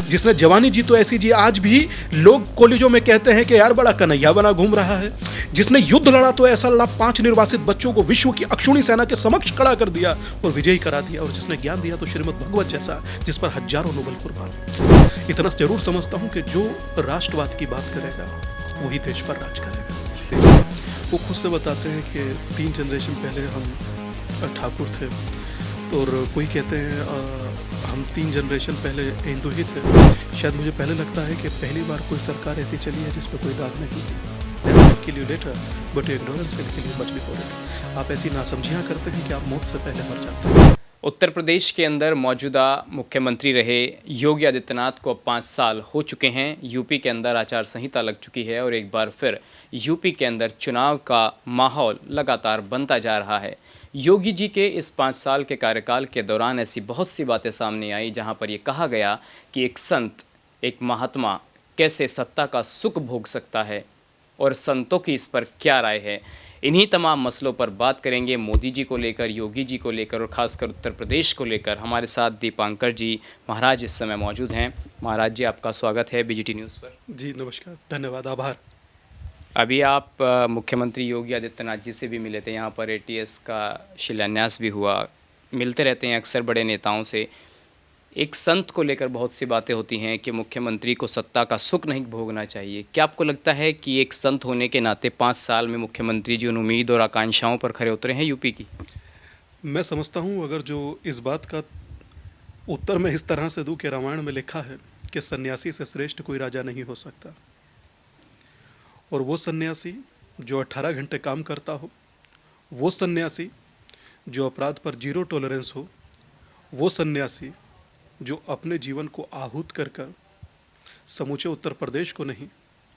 जिसने जवानी जी तो ऐसी जी, आज भी लोग कॉलेजों में कहते हैं कि यार बड़ा कन्हैया बना घूम रहा है। जिसने युद्ध लड़ा तो ऐसा लड़ा, 5 निर्वासित बच्चों को विश्व की अक्षुणी सेना के समक्ष खड़ा कर दिया और विजयी करा दिया। और जिसने ज्ञान दिया तो श्रीमद् भगवत जैसा, जिस पर हजारों नोबेल कुर्बान। इतना जरूर समझता हूं कि जो राष्ट्रवाद की बात करेगा वही देश पर राज करेगा। वो खुद से बताते हैं कि 3 जनरेशन पहले हम ठाकुर थे, और कोई कहते हैं हम 3 जनरेशन पहले हिंदू ही थे। शायद मुझे पहले लगता है कि पहली बार कोई सरकार ऐसी चली है जिस पर कोई दाग नहीं थी। Kill you later but ignorance will kill you much before it. आप ऐसी नासमझियाँ करते हैं कि आप मौत से पहले मर जाते हैं। उत्तर प्रदेश के अंदर मौजूदा मुख्यमंत्री रहे योगी आदित्यनाथ को अब 5 साल हो चुके हैं। यूपी के अंदर आचार संहिता लग चुकी है और एक बार फिर यूपी के अंदर चुनाव का माहौल लगातार बनता जा रहा है। योगी जी के इस 5 साल के कार्यकाल के दौरान ऐसी बहुत सी बातें सामने आई जहां पर ये कहा गया कि एक संत, एक महात्मा कैसे सत्ता का सुख भोग सकता है और संतों की इस पर क्या राय है। इन्हीं तमाम मसलों पर बात करेंगे, मोदी जी को लेकर, योगी जी को लेकर और ख़ासकर उत्तर प्रदेश को लेकर। हमारे साथ दीपांकर जी महाराज इस समय मौजूद हैं। महाराज जी, आपका स्वागत है बीजीटी न्यूज़ पर। जी नमस्कार, धन्यवाद, आभार। अभी आप मुख्यमंत्री योगी आदित्यनाथ जी से भी मिले थे, यहाँ पर एटीएस का शिलान्यास भी हुआ। मिलते रहते हैं अक्सर बड़े नेताओं से। एक संत को लेकर बहुत सी बातें होती हैं कि मुख्यमंत्री को सत्ता का सुख नहीं भोगना चाहिए। क्या आपको लगता है कि एक संत होने के नाते 5 साल में मुख्यमंत्री जी उन उम्मीद और आकांक्षाओं पर खरे उतरे हैं यूपी की? मैं समझता हूँ अगर जो इस बात का उत्तर मैं इस तरह से दूं कि रामायण में लिखा है कि सन्यासी से श्रेष्ठ कोई राजा नहीं हो सकता, और वो सन्यासी जो 18 घंटे काम करता हो, वो सन्यासी जो अपराध पर 0 टॉलरेंस हो, वो सन्यासी जो अपने जीवन को आहूत कर कर समूचे उत्तर प्रदेश को नहीं,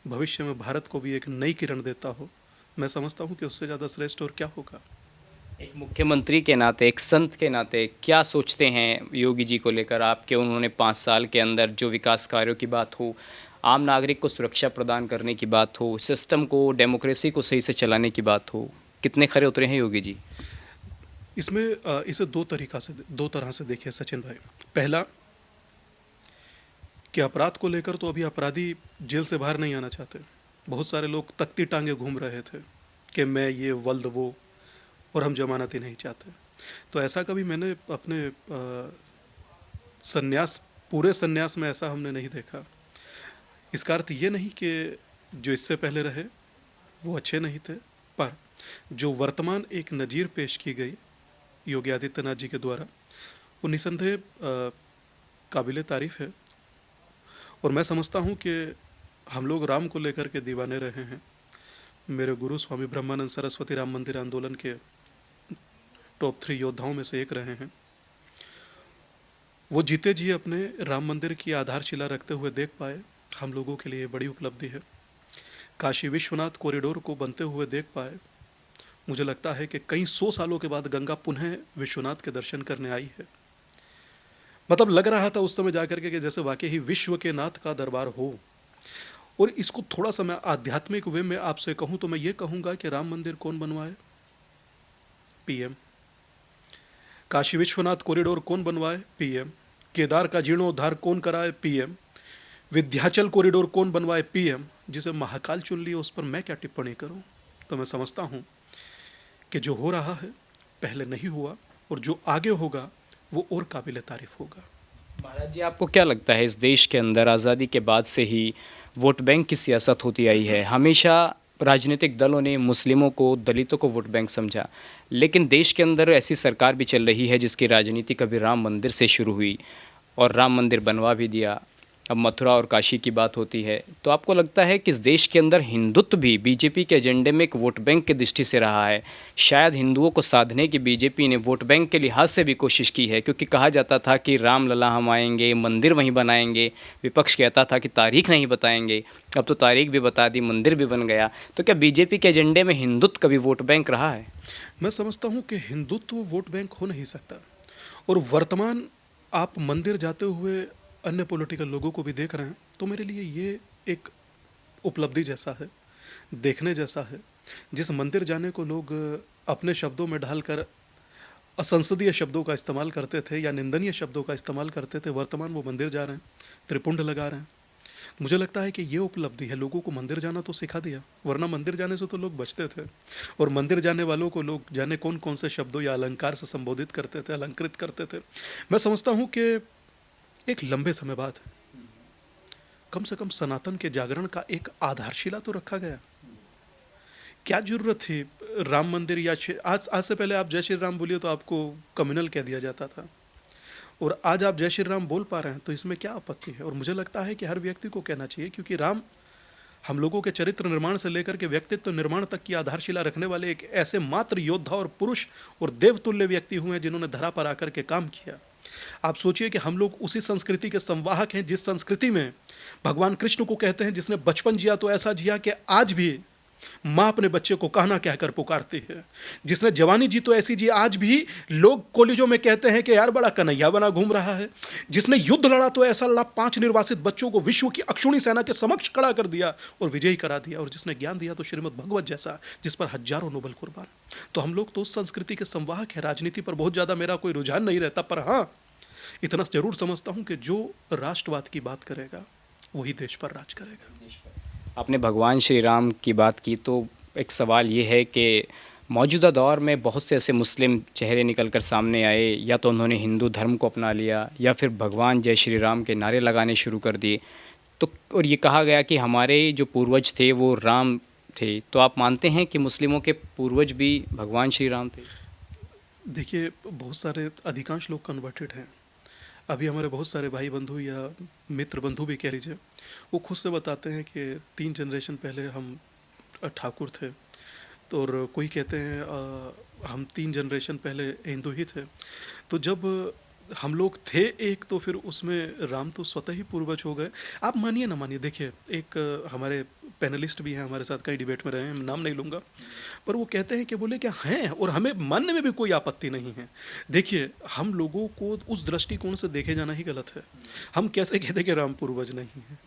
भविष्य में भारत को भी एक नई किरण देता हो, मैं समझता हूँ कि उससे ज़्यादा श्रेष्ठ और क्या होगा। एक मुख्यमंत्री के नाते, एक संत के नाते क्या सोचते हैं योगी जी को लेकर आपके? उन्होंने 5 साल के अंदर जो विकास कार्यों की बात हो, आम नागरिक को सुरक्षा प्रदान करने की बात हो, सिस्टम को, डेमोक्रेसी को सही से चलाने की बात हो, कितने खरे उतरे हैं योगी जी? इसमें इसे 2 तरह से देखिए सचिन भाई। पहला कि अपराध को लेकर तो अभी अपराधी जेल से बाहर नहीं आना चाहते। बहुत सारे लोग तख्ती टांगे घूम रहे थे कि मैं ये वल्द वो, और हम जमानत ही नहीं चाहते। तो ऐसा कभी मैंने अपने पूरे संन्यास में ऐसा हमने नहीं देखा। इसका अर्थ ये नहीं कि जो इससे पहले रहे वो अच्छे नहीं थे, पर जो वर्तमान एक नज़ीर पेश की गई योगी आदित्यनाथ जी के द्वारा, वो निसंदेह काबिले तारीफ़ है। और मैं समझता हूँ कि हम लोग राम को लेकर के दीवाने रहे हैं। मेरे गुरु स्वामी ब्रह्मानंद सरस्वती राम मंदिर आंदोलन के टॉप 3 योद्धाओं में से एक रहे हैं। वो जीते जी अपने राम मंदिर की आधारशिला रखते हुए देख पाए, हम लोगों के लिए बड़ी उपलब्धि है। काशी विश्वनाथ कॉरिडोर को बनते हुए देख पाए। मुझे लगता है कि कई 100 सालों के बाद गंगा पुनः विश्वनाथ के दर्शन करने आई है। मतलब लग रहा था उस समय जाकर के कि जैसे वाकई ही विश्व के नाथ का दरबार हो। और इसको थोड़ा सा मैं आध्यात्मिक वे में आपसे कहूं तो मैं ये कहूंगा कि राम मंदिर कौन बनवाए? पीएम। काशी विश्वनाथ कॉरिडोर कौन बनवाए? पीएम। केदार का जीर्णोद्धार कौन कराए? पीएम। विंध्याचल कॉरिडोर कौन बनवाए? पीएम। जिसे महाकाल चुन लिया उस पर मैं क्या टिप्पणी करूं? तो मैं समझता हूं कि जो हो रहा है पहले नहीं हुआ, और जो आगे होगा वो और काबिल तारीफ होगा। महाराज जी, आपको क्या लगता है इस देश के अंदर आज़ादी के बाद से ही वोट बैंक की सियासत होती आई है? हमेशा राजनीतिक दलों ने मुस्लिमों को, दलितों को वोट बैंक समझा, लेकिन देश के अंदर ऐसी सरकार भी चल रही है जिसकी राजनीति कभी राम मंदिर से शुरू हुई और राम मंदिर बनवा भी दिया। अब मथुरा और काशी की बात होती है, तो आपको लगता है कि इस देश के अंदर हिंदुत्व भी बीजेपी के एजेंडे में एक वोट बैंक की दृष्टि से रहा है? शायद हिंदुओं को साधने की बीजेपी ने वोट बैंक के लिहाज से भी कोशिश की है, क्योंकि कहा जाता था कि रामलला हम आएंगे, मंदिर वहीं बनाएंगे। विपक्ष कहता था कि तारीख नहीं बताएंगे। अब तो तारीख भी बता दी, मंदिर भी बन गया। तो क्या बीजेपी के एजेंडे में हिंदुत्व कभी वोट बैंक रहा है? मैं समझता हूँ कि हिंदुत्व वोट बैंक हो नहीं सकता। और वर्तमान आप मंदिर जाते हुए अन्य पॉलिटिकल लोगों को भी देख रहे हैं, तो मेरे लिए ये एक उपलब्धि जैसा है, देखने जैसा है। जिस मंदिर जाने को लोग अपने शब्दों में ढालकर असंसदीय शब्दों का इस्तेमाल करते थे या निंदनीय शब्दों का इस्तेमाल करते थे, वर्तमान वो मंदिर जा रहे हैं, त्रिपुंड लगा रहे हैं। मुझे लगता है कि ये उपलब्धि है, लोगों को मंदिर जाना तो सिखा दिया, वरना मंदिर जाने से तो लोग बचते थे। और मंदिर जाने वालों को लोग जाने कौन कौन से शब्दों या अलंकार से संबोधित करते थे, अलंकृत करते थे। मैं समझता हूँ कि एक लंबे समय बाद कम से कम सनातन के जागरण का एक आधारशिला तो रखा गया। क्या जरूरत थी राम मंदिर या आज से पहले आप जय श्री राम बोलिए तो आपको कम्युनल कह दिया जाता था, और आज आप जय श्री राम बोल पा रहे हैं तो इसमें क्या आपत्ति है। और मुझे लगता है कि हर व्यक्ति को कहना चाहिए, क्योंकि राम हम लोगों के चरित्र निर्माण से लेकर के व्यक्तित्व निर्माण तक की आधारशिला रखने वाले एक ऐसे मात्र योद्धा और पुरुष और देवतुल्य व्यक्ति हुए हैं जिन्होंने धरा पर आकर के काम किया। आप सोचिए कि हम लोग उसी संस्कृति के संवाहक हैं जिस संस्कृति में भगवान कृष्ण को कहते हैं जिसने बचपन जिया तो ऐसा जिया कि आज भी माँ अपने बच्चे को कहना कहकर पुकारती है, जिसने जवानी जी तो ऐसी जी आज भी लोग कॉलेजों में कहते हैं कि यार बड़ा कन्हैया बना घूम रहा है, जिसने युद्ध लड़ा तो ऐसा लड़ा 5 निर्वासित बच्चों को विश्व की अक्षुणी सेना के समक्ष खड़ा कर दिया और विजयी करा दिया, और जिसने ज्ञान दिया तो श्रीमद् भगवत जैसा जिस पर हजारों नोबल कुर्बान। तो हम लोग तो उस संस्कृति के संवाहक हैं। राजनीति पर बहुत ज़्यादा मेरा कोई रुझान नहीं रहता, पर हाँ इतना जरूर समझता हूँ कि जो राष्ट्रवाद की बात करेगा वही देश पर राज करेगा। आपने भगवान श्री राम की बात की, तो एक सवाल ये है कि मौजूदा दौर में बहुत से ऐसे मुस्लिम चेहरे निकल कर सामने आए, या तो उन्होंने हिंदू धर्म को अपना लिया या फिर भगवान जय श्री राम के नारे लगाने शुरू कर दिए। तो और ये कहा गया कि हमारे जो पूर्वज थे वो राम थे। तो आप मानते हैं कि मुस्लिमों के पूर्वज भी भगवान श्री राम थे? देखिए, बहुत सारे अधिकांश लोग कन्वर्टेड हैं। अभी हमारे बहुत सारे भाई बंधु या मित्र बंधु भी कह लीजिए, वो खुद से बताते हैं कि 3 जनरेशन पहले हम ठाकुर थे, तो और कोई कहते हैं हम 3 जनरेशन पहले हिंदू ही थे। तो जब हम लोग थे एक, तो फिर उसमें राम तो स्वतः ही पूर्वज हो गए। आप मानिए ना मानिए, देखिए एक हमारे पैनलिस्ट भी हैं हमारे साथ, कई डिबेट में रहे हैं, नाम नहीं लूँगा, पर वो कहते हैं कि बोले क्या हैं, और हमें मानने में भी कोई आपत्ति नहीं है। देखिए, हम लोगों को उस दृष्टिकोण से देखे जाना ही गलत है। हम कैसे कहते कि राम पूर्वज नहीं है?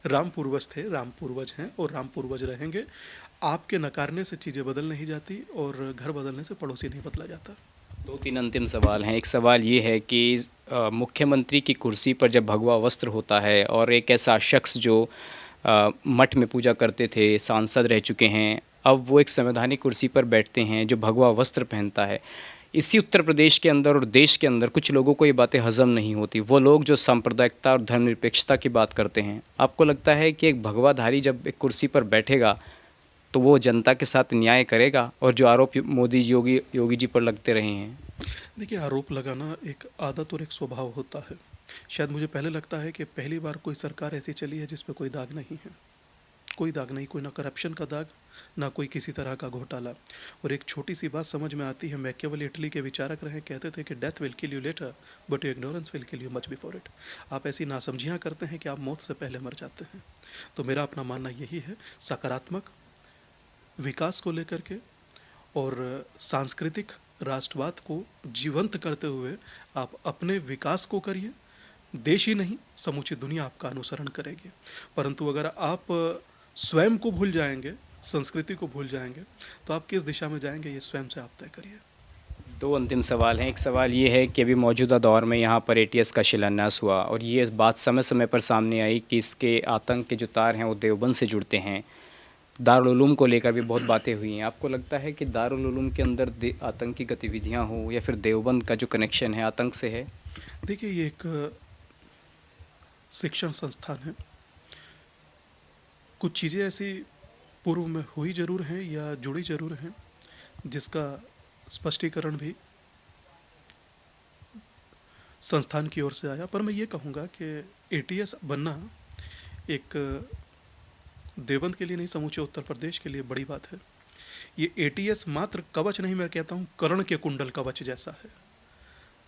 राम पूर्वज थे, राम पूर्वज हैं और राम पूर्वज रहेंगे। आपके नकारने से चीज़ें बदल नहीं जाती, और घर बदलने से पड़ोसी नहीं बदला जाता। 2-3 अंतिम सवाल हैं। एक सवाल ये है कि मुख्यमंत्री की कुर्सी पर जब भगवा वस्त्र होता है और एक ऐसा शख्स जो मठ में पूजा करते थे, सांसद रह चुके हैं, अब वो एक संवैधानिक कुर्सी पर बैठते हैं जो भगवा वस्त्र पहनता है। इसी उत्तर प्रदेश के अंदर और देश के अंदर कुछ लोगों को ये बातें हज़म नहीं होती। वो लोग जो सांप्रदायिकता और धर्मनिरपेक्षता की बात करते हैं, आपको लगता है कि एक भगवाधारी जब एक कुर्सी पर बैठेगा तो वो जनता के साथ न्याय करेगा? और जो आरोप मोदी जी योगी जी पर लगते रहे हैं। देखिए, आरोप लगाना एक आदत और एक स्वभाव होता है। शायद मुझे पहले लगता है कि पहली बार कोई सरकार ऐसी चली है जिस पे कोई दाग नहीं है, कोई दाग नहीं, कोई ना करप्शन का दाग, ना कोई किसी तरह का घोटाला। और एक छोटी सी बात समझ में आती है, मैकियावेली इटली के विचारक रहे, कहते थे कि death will kill you later but your ignorance will kill you much before it. आप ऐसी नासमझियाँ करते हैं कि आप मौत से पहले मर जाते हैं। तो मेरा अपना मानना यही है, सकारात्मक विकास को लेकर के और सांस्कृतिक राष्ट्रवाद को जीवंत करते हुए आप अपने विकास को करिए। देश ही नहीं, समूची दुनिया आपका अनुसरण करेगी। परंतु अगर आप स्वयं को भूल जाएंगे, संस्कृति को भूल जाएंगे, तो आप किस दिशा में जाएंगे ये स्वयं से आप तय करिए। 2 अंतिम सवाल हैं। एक सवाल ये है कि अभी मौजूदा दौर में यहाँ पर एटीएस का शिलान्यास हुआ और ये बात समय समय पर सामने आई कि इसके आतंक के जो तार हैं वो देवबंद से जुड़ते हैं। दारुल उलूम को लेकर भी बहुत बातें हुई हैं। आपको लगता है कि दारुल उलूम के अंदर आतंकी गतिविधियाँ हो, या फिर देवबंद का जो कनेक्शन है आतंक से है? देखिए, ये एक शिक्षण संस्थान है। कुछ चीज़ें ऐसी पूर्व में हुई जरूर हैं या जुड़ी जरूर हैं, जिसका स्पष्टीकरण भी संस्थान की ओर से आया। पर मैं ये कहूँगा कि एटीएस बनना एक देवबंद के लिए नहीं, समूचे उत्तर प्रदेश के लिए बड़ी बात है। ये एटीएस मात्र कवच नहीं, मैं कहता हूँ कर्ण के कुंडल कवच जैसा है।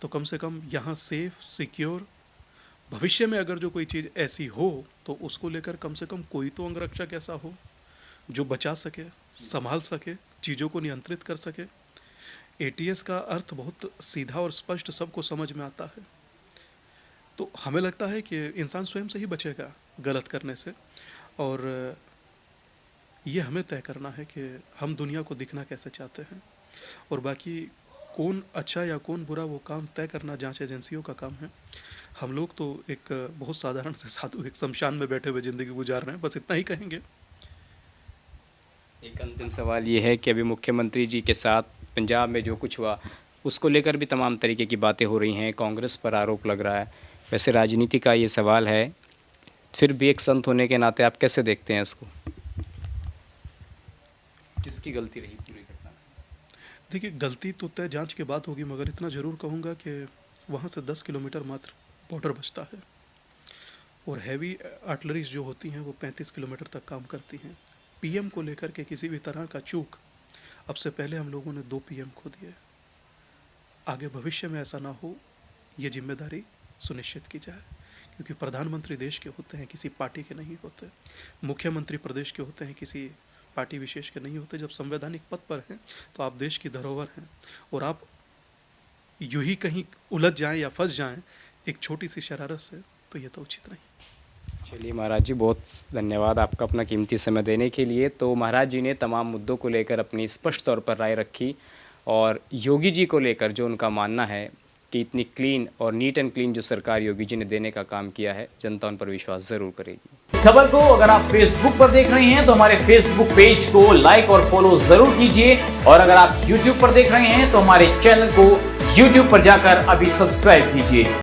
तो कम से कम यहाँ सेफ सिक्योर, भविष्य में अगर जो कोई चीज़ ऐसी हो तो उसको लेकर कम से कम कोई तो अंगरक्षक ऐसा हो जो बचा सके, संभाल सके, चीज़ों को नियंत्रित कर सके। एटीएस का अर्थ बहुत सीधा और स्पष्ट सबको समझ में आता है। तो हमें लगता है कि इंसान स्वयं से ही बचेगा गलत करने से, और ये हमें तय करना है कि हम दुनिया को दिखना कैसे चाहते हैं। और बाकी कौन अच्छा या कौन बुरा वो काम तय करना जांच एजेंसियों का काम है। हम लोग तो एक बहुत साधारण से साधु एक शमशान में बैठे हुए ज़िंदगी गुजार रहे हैं, बस इतना ही कहेंगे। एक अंतिम सवाल ये है कि अभी मुख्यमंत्री जी के साथ पंजाब में जो कुछ हुआ उसको लेकर भी तमाम तरीके की बातें हो रही हैं, कांग्रेस पर आरोप लग रहा है। वैसे राजनीति का ये सवाल है, फिर भी एक संत होने के नाते आप कैसे देखते हैं इसको? किसकी गलती रही पूरी घटना में? देखिए, गलती तो तय जांच के बाद होगी, मगर इतना ज़रूर कहूँगा कि वहाँ से 10 किलोमीटर मात्र बॉर्डर बचता है और हैवी आर्टिलरीज जो होती हैं वो 35 किलोमीटर तक काम करती हैं। पीएम को लेकर के किसी भी तरह का चूक, अब से पहले हम लोगों ने 2 पीएम खो दिए। आगे भविष्य में ऐसा ना हो, ये जिम्मेदारी सुनिश्चित की जाए, क्योंकि प्रधानमंत्री देश के होते हैं, किसी पार्टी के नहीं होते। मुख्यमंत्री प्रदेश के होते हैं, किसी पार्टी विशेष के नहीं होते। जब संवैधानिक पद पर हैं तो आप देश की धरोहर हैं, और आप यूं ही कहीं उलझ जाएं या फंस जाएं एक छोटी सी शरारत से, तो ये तो उचित नहीं। चलिए महाराज जी, बहुत धन्यवाद आपका अपना कीमती समय देने के लिए। तो महाराज जी ने तमाम मुद्दों को लेकर अपनी स्पष्ट तौर पर राय रखी, और योगी जी को लेकर जो उनका मानना है कि इतनी क्लीन और नीट एंड क्लीन जो सरकार योगी जी ने देने का काम किया है, जनता उन पर विश्वास ज़रूर करेगी। इस खबर को अगर आप फेसबुक पर देख रहे हैं तो हमारे फेसबुक पेज को लाइक और फॉलो जरूर कीजिए, और अगर आप यूट्यूब पर देख रहे हैं तो हमारे चैनल को यूट्यूब पर जाकर अभी सब्सक्राइब कीजिए।